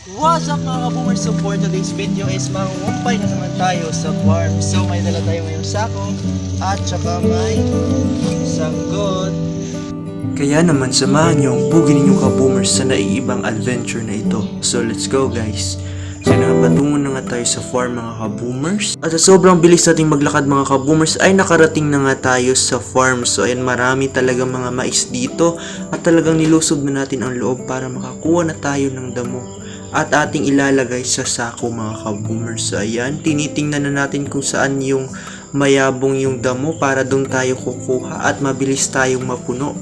What's up mga ka-boomers? So for today's video is mangungumpay na naman tayo sa farm. So may dala tayo ngayong sako at saka may sanggot. Kaya naman samahan niyo ang bugin ninyong ka-boomers sa naiibang adventure na ito. So let's go guys. So patungo na nga tayo sa farm mga ka-boomers. At sa sobrang bilis nating maglakad mga ka-boomers ay nakarating na nga tayo sa farm. So ayan, marami talaga mga mais dito at talagang nilusob na natin ang loob para makakuha na tayo ng damo at ating ilalagay sa sako mga ka-boomers. So ayan, tinitingnan na natin kung saan yung mayabong yung damo para doon tayo kukuha at mabilis tayong mapuno.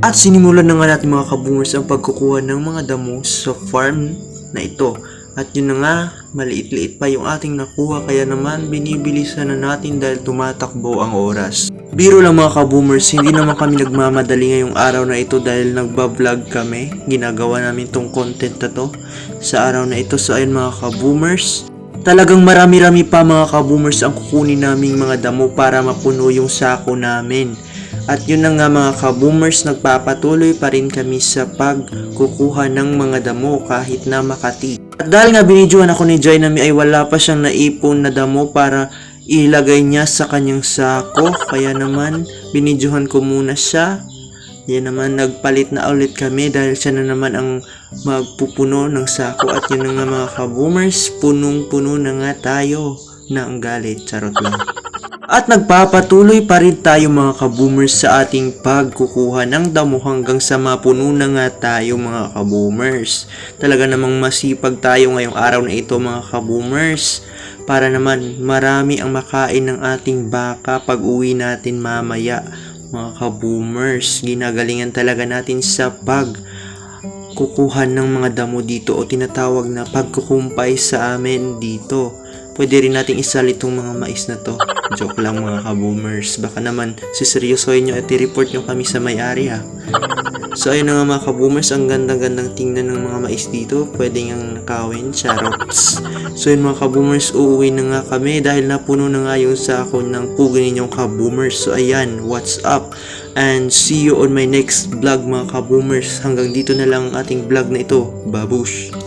At sinimulan na nga natin mga ka-boomers ang pagkukuha ng mga damo sa farm na ito. At yun na nga, maliit-liit pa yung ating nakuha, kaya naman binibilisan na natin dahil tumatakbo ang oras. Biro lang mga ka-boomers, hindi naman kami nagmamadali ngayong araw na ito dahil nagbablog kami. Ginagawa namin tong content na to sa araw na ito. So ayun mga ka-boomers, talagang marami-rami pa mga ka-boomers ang kukunin naming mga damo para mapuno yung sako namin. At yun na nga mga ka-boomers, nagpapatuloy pa rin kami sa pagkukuha ng mga damo kahit na Makati. At dahil nga binidyohan ako ni Jainami ay wala pa siyang naipon na damo para ilagay niya sa kanyang sako. Kaya naman binidyohan ko muna siya. Yan naman, nagpalit na ulit kami dahil siya na naman ang magpupuno ng sako. At yun na nga mga ka-boomers, punong-puno na nga tayo na ang galit. Charot lang. At nagpapatuloy pa rin tayo mga ka-boomers sa ating pagkukuha ng damo hanggang sa mapuno na nga tayo mga ka-boomers. Talaga namang masipag tayo ngayong araw na ito mga ka-boomers, para naman marami ang makain ng ating baka pag uwi natin mamaya mga ka-boomers. Ginagalingan talaga natin sa pagkukuha ng mga damo dito o tinatawag na pagkukumpay sa amin dito. Pwede rin nating isali itong mga mais na to. Joke lang mga ka-boomers. Baka naman siseryosohin nyo at i-report nyo kami sa may-ari ha. So ayun na nga mga ka-boomers, ang gandang-gandang tingnan ng mga mais dito. Pwede ngang nakawin, charots. So yun mga ka-boomers, uuwi na nga kami dahil napuno na nga yung sako ng pugin ninyong ka-boomers. So ayan, what's up? And see you on my next vlog mga ka-boomers. Hanggang dito na lang ang ating vlog na ito. Babush!